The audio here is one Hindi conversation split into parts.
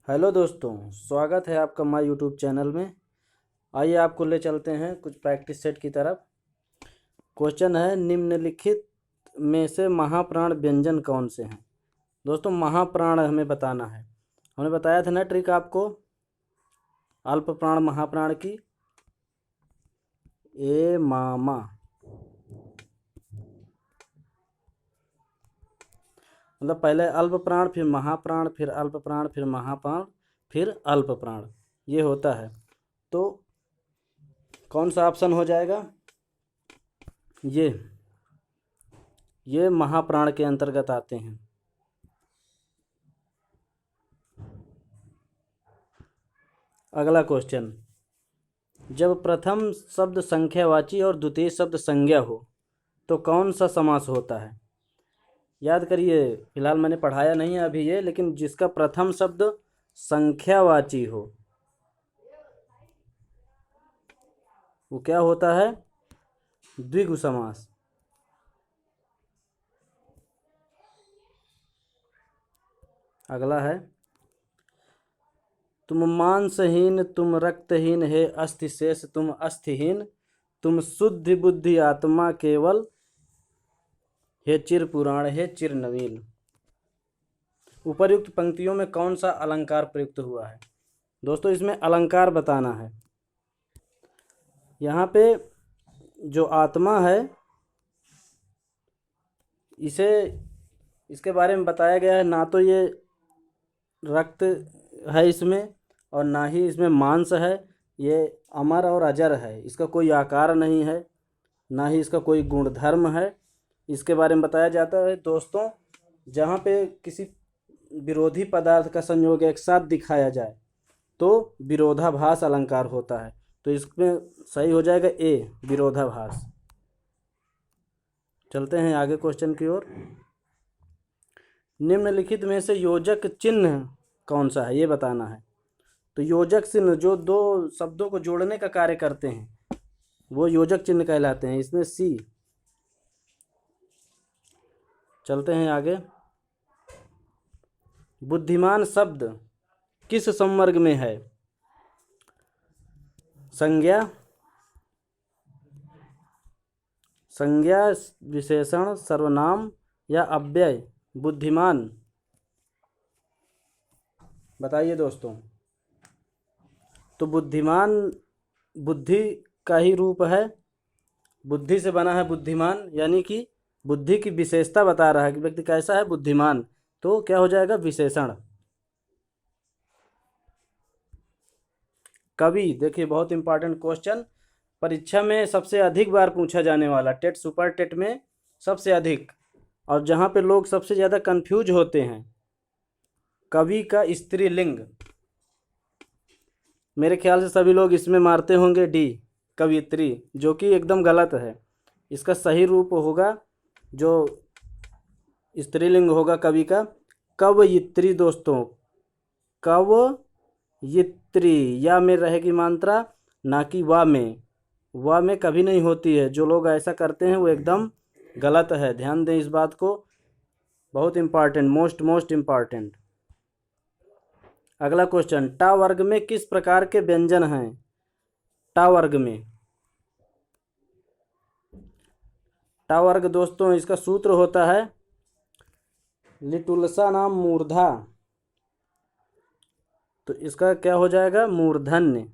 हेलो दोस्तों, स्वागत है आपका माय यूट्यूब चैनल में। आइए आपको ले चलते हैं कुछ प्रैक्टिस सेट की तरफ। क्वेश्चन है, निम्नलिखित में से महाप्राण व्यंजन कौन से हैं। दोस्तों, महाप्राण हमें बताना है। हमने बताया था ना ट्रिक आपको अल्प प्राण महाप्राण की। ए मामा, मतलब पहले अल्प प्राण, फिर महाप्राण, फिर अल्प प्राण, फिर महाप्राण, फिर अल्प प्राण, ये होता है। तो कौन सा ऑप्शन हो जाएगा? ये महाप्राण के अंतर्गत आते हैं। अगला क्वेश्चन, जब प्रथम शब्द संख्यावाची और द्वितीय शब्द संज्ञा हो तो कौन सा समास होता है। याद करिए, फिलहाल मैंने पढ़ाया नहीं है अभी ये, लेकिन जिसका प्रथम शब्द संख्यावाची हो वो क्या होता है? द्विगु समास। अगला है, तुम मांसहीन, तुम रक्तहीन, हे अस्थि शेष तुम अस्थिहीन, तुम शुद्ध बुद्धि आत्मा केवल, हे चिर पुराण हे चिर नवीन। उपर्युक्त पंक्तियों में कौन सा अलंकार प्रयुक्त हुआ है? दोस्तों, इसमें अलंकार बताना है। यहाँ पे जो आत्मा है इसके बारे में बताया गया है। ना तो ये रक्त है इसमें, और ना ही इसमें मांस है। ये अमर और अजर है, इसका कोई आकार नहीं है, ना ही इसका कोई गुणधर्म है। इसके बारे में बताया जाता है। दोस्तों, जहाँ पे किसी विरोधी पदार्थ का संयोग एक साथ दिखाया जाए तो विरोधाभास अलंकार होता है। तो इसमें सही हो जाएगा ए, विरोधाभास। चलते हैं आगे क्वेश्चन की ओर। निम्नलिखित में से योजक चिन्ह कौन सा है, ये बताना है। तो योजक चिन्ह जो दो शब्दों को जोड़ने का कार्य करते हैं वो योजक चिन्ह कहलाते हैं। इसमें सी। चलते हैं आगे। बुद्धिमान शब्द किस संवर्ग में है? संज्ञा, विशेषण, सर्वनाम या अव्यय? बुद्धिमान बताइए दोस्तों। तो बुद्धिमान बुद्धि का ही रूप है, बुद्धि से बना है बुद्धिमान, यानी कि बुद्धि की विशेषता बता रहा है कि व्यक्ति कैसा है, बुद्धिमान। तो क्या हो जाएगा? विशेषण। कवि, देखिए बहुत इंपॉर्टेंट क्वेश्चन, परीक्षा में सबसे अधिक बार पूछा जाने वाला, टेट सुपर टेट में सबसे अधिक, और जहाँ पे लोग सबसे ज़्यादा कंफ्यूज होते हैं, कवि का स्त्रीलिंग। मेरे ख्याल से सभी लोग इसमें मारते होंगे डी, कवियत्री, जो कि एकदम गलत है। इसका सही रूप होगा, जो स्त्रीलिंग होगा कवि का, कवयित्री। दोस्तों, कवयित्री, या में रहेगी मात्रा, ना कि वा में। वा में कभी नहीं होती है। जो लोग ऐसा करते हैं वो एकदम गलत है, ध्यान दें इस बात को। बहुत इंपॉर्टेंट, मोस्ट इंपॉर्टेंट। अगला क्वेश्चन, टा वर्ग में किस प्रकार के व्यंजन हैं? टा वर्ग में, टा वर्ग दोस्तों, इसका सूत्र होता है लिटुलसा नाम मूर्धा। तो इसका क्या हो जाएगा? मूर्धन्य।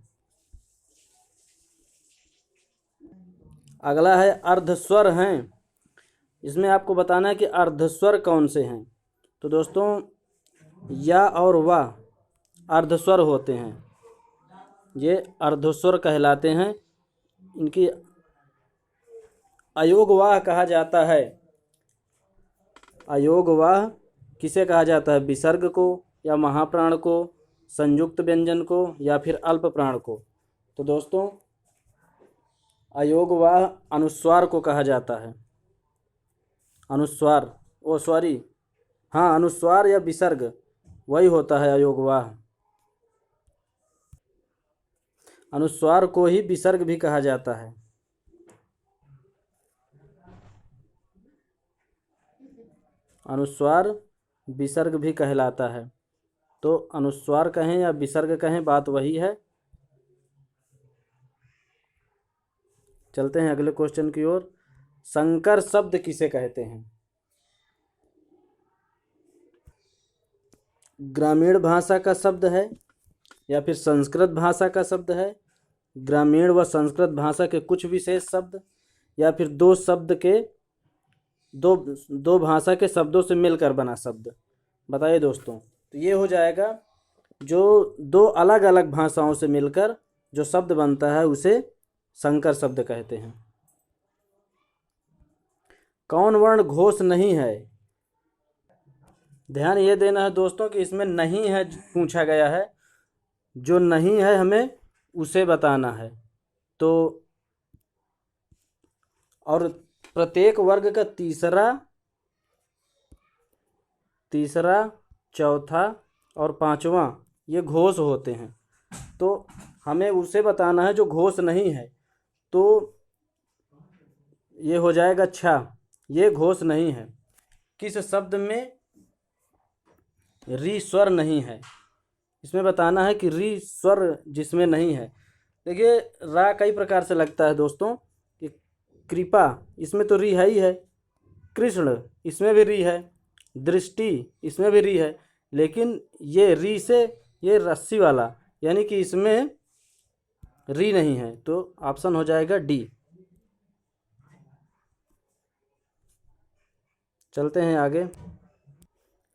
अगला है अर्धस्वर हैं। इसमें आपको बताना है कि अर्धस्वर कौन से हैं। तो दोस्तों, या और वाह अर्धस्वर होते हैं, ये अर्धस्वर कहलाते हैं। इनकी अयोगवाह कहा जाता है। अयोगवाह किसे कहा जाता है? विसर्ग को, या महाप्राण को, संयुक्त व्यंजन को, या फिर अल्प प्राण को? तो दोस्तों, अयोगवाह अनुस्वार को कहा जाता है। अनुस्वार, ओ सॉरी, हाँ, अनुस्वार या विसर्ग, वही होता है अयोगवाह। अनुस्वार को ही विसर्ग भी कहा जाता है। अनुस्वार विसर्ग भी कहलाता है। तो अनुस्वार कहें या विसर्ग कहें, बात वही है। चलते हैं अगले क्वेश्चन की ओर। संकर शब्द किसे कहते हैं? ग्रामीण भाषा का शब्द है या फिर संस्कृत भाषा का शब्द है, ग्रामीण व संस्कृत भाषा के कुछ विशेष शब्द, या फिर दो शब्द के दो दो भाषा के शब्दों से मिलकर बना शब्द? बताइए दोस्तों। तो ये हो जाएगा जो दो अलग अलग भाषाओं से मिलकर जो शब्द बनता है उसे संकर शब्द कहते हैं। कौन वर्ण घोष नहीं है? ध्यान ये देना है दोस्तों कि इसमें नहीं है पूछा गया है, जो नहीं है हमें उसे बताना है। तो और प्रत्येक वर्ग का तीसरा चौथा और पांचवा ये घोष होते हैं, तो हमें उसे बताना है जो घोष नहीं है। तो ये हो जाएगा छा, ये घोष नहीं है। किस शब्द में री स्वर नहीं है? इसमें बताना है कि री स्वर जिसमें नहीं है। देखिए रा कई प्रकार से लगता है दोस्तों, कि कृपा इसमें तो री है ही है, कृष्ण इसमें भी री है, दृष्टि इसमें भी री है, लेकिन ये री से ये रस्सी वाला यानी कि इसमें री नहीं है। तो ऑप्शन हो जाएगा डी। चलते हैं आगे।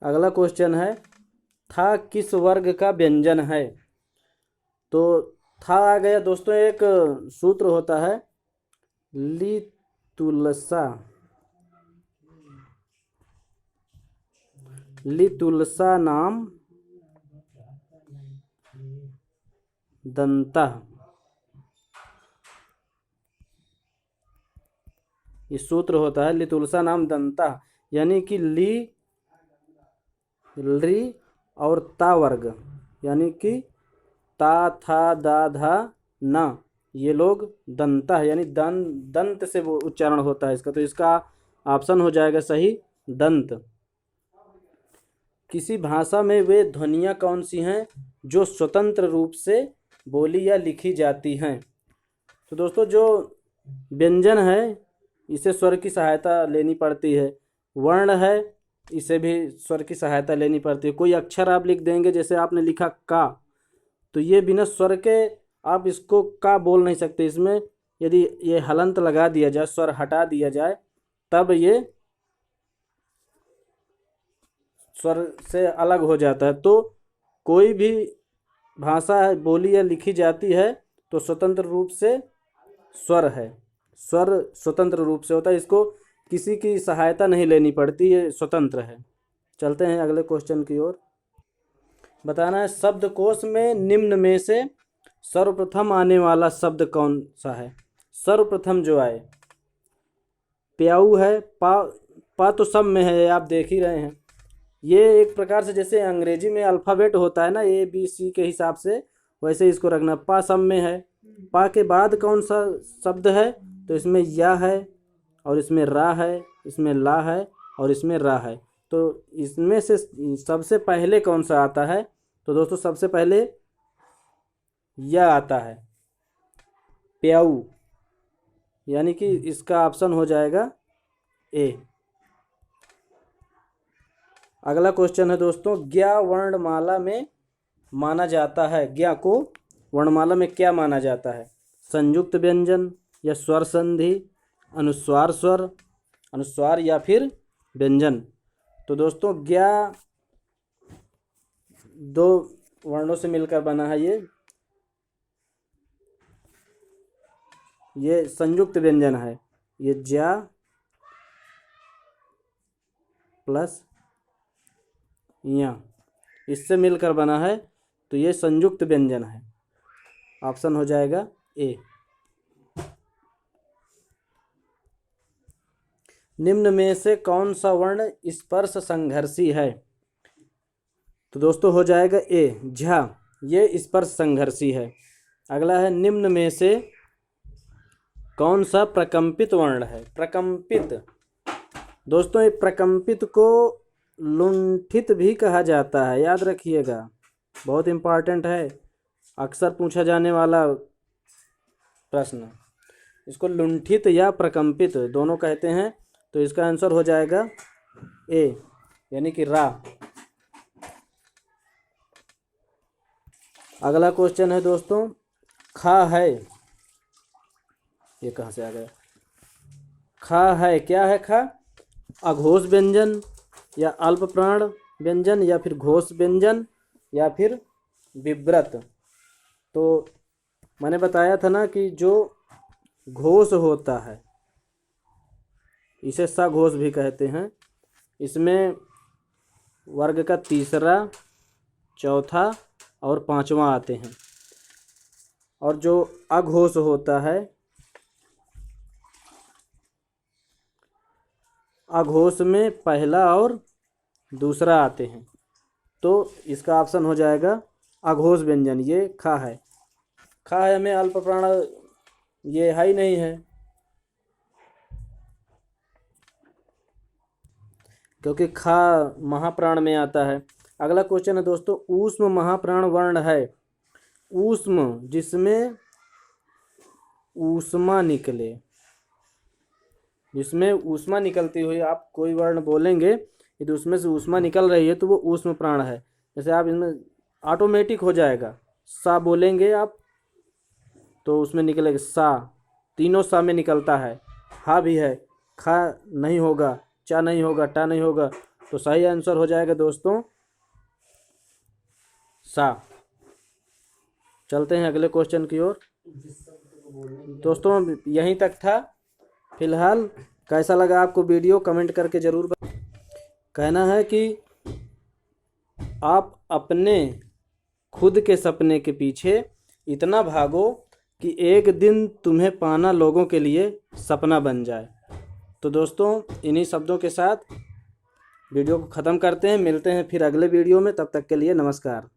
अगला क्वेश्चन है, था किस वर्ग का व्यंजन है? तो था आ गया दोस्तों, एक सूत्र होता है ली तुलसा नाम दंता। ये सूत्र होता है लितुलसा नाम दंता, यानी कि ली री और ता वर्ग यानी कि ता था दा धा ना, ये लोग दंता है यानी दंत से वो उच्चारण होता है इसका। तो इसका ऑप्शन हो जाएगा सही दंत। किसी भाषा में वे ध्वनियाँ कौन सी हैं जो स्वतंत्र रूप से बोली या लिखी जाती हैं? तो दोस्तों जो व्यंजन है इसे स्वर की सहायता लेनी पड़ती है, वर्ण है इसे भी स्वर की सहायता लेनी पड़ती है। कोई अक्षर आप लिख देंगे, जैसे आपने लिखा का, तो ये बिना स्वर के आप इसको का बोल नहीं सकते। इसमें यदि ये हलंत लगा दिया जाए, स्वर हटा दिया जाए, तब ये स्वर से अलग हो जाता है। तो कोई भी भाषा है बोली या लिखी जाती है तो स्वतंत्र रूप से स्वर है, स्वर स्वतंत्र रूप से होता है, इसको किसी की सहायता नहीं लेनी पड़ती, ये स्वतंत्र है। चलते हैं अगले क्वेश्चन की ओर। बताना है शब्दकोश में निम्न में से सर्वप्रथम आने वाला शब्द कौन सा है? सर्वप्रथम जो आए, प्याऊ है, पा तो सब में है, आप देख ही रहे हैं। ये एक प्रकार से जैसे अंग्रेजी में अल्फ़ाबेट होता है ना ABC के हिसाब से, वैसे इसको रखना। पा सब में है। पा के बाद कौन सा शब्द है? तो इसमें या है और इसमें रा है, इसमें ला है और इसमें रा है। तो इसमें से सबसे पहले कौन सा आता है? तो दोस्तों सबसे पहले या आता है, प्याऊ, यानी कि इसका ऑप्शन हो जाएगा ए। अगला क्वेश्चन है दोस्तों, ज्ञा वर्णमाला में माना जाता है, ज्ञा को वर्णमाला में क्या माना जाता है? संयुक्त व्यंजन या स्वर संधि, अनुस्वार या फिर व्यंजन? तो दोस्तों ज्ञा दो वर्णों से मिलकर बना है, ये संयुक्त व्यंजन है। ये ज्या प्लस या इससे मिलकर बना है, तो ये संयुक्त व्यंजन है। ऑप्शन हो जाएगा ए। निम्न में से कौन सा वर्ण स्पर्श संघर्षी है? तो दोस्तों हो जाएगा ए, झा, ये स्पर्श संघर्षी है। अगला है, निम्न में से कौन सा प्रकंपित वर्ण है? प्रकंपित, दोस्तों ये प्रकंपित को लुंठित भी कहा जाता है, याद रखिएगा, बहुत इम्पॉर्टेंट है, अक्सर पूछा जाने वाला प्रश्न। इसको लुंठित या प्रकंपित दोनों कहते हैं, तो इसका आंसर हो जाएगा ए, यानी कि रा। अगला क्वेश्चन है दोस्तों, खा है, ये कहाँ से आ गया, खा है, क्या है खा? अघोष व्यंजन या अल्प प्राण व्यंजन या फिर घोष व्यंजन या फिर विव्रत। तो मैंने बताया था ना कि जो घोष होता है इसे सघोष भी कहते हैं। इसमें वर्ग का तीसरा, चौथा और पांचवा आते हैं। और जो अघोष होता है, अघोष में पहला और दूसरा आते हैं। तो इसका ऑप्शन हो जाएगा अघोष व्यंजन, ये खा है। खा है में अल्प प्राण ये है ही नहीं है, क्योंकि खा महाप्राण में आता है। अगला क्वेश्चन है दोस्तों, ऊष्म महाप्राण वर्ण है। ऊष्म जिसमें ऊष्मा निकले, जिसमें ऊष्मा निकलती हुई आप कोई वर्ण बोलेंगे यदि उसमें से ऊष्मा निकल रही है तो वो ऊष्म प्राण है। जैसे आप इसमें ऑटोमेटिक हो जाएगा, सा बोलेंगे आप तो उसमें निकलेगा सा, तीनों सा में निकलता है। हा भी है, खा नहीं होगा, चा नहीं होगा, टा नहीं होगा, तो सही आंसर हो जाएगा दोस्तों सा। चलते हैं अगले क्वेश्चन की ओर। दोस्तों यहीं तक था फिलहाल। कैसा लगा आपको वीडियो कमेंट करके ज़रूर कहना है कि आप अपने खुद के सपने के पीछे इतना भागो कि एक दिन तुम्हें पाना लोगों के लिए सपना बन जाए। तो दोस्तों इन्हीं शब्दों के साथ वीडियो को ख़त्म करते हैं, मिलते हैं फिर अगले वीडियो में, तब तक के लिए नमस्कार।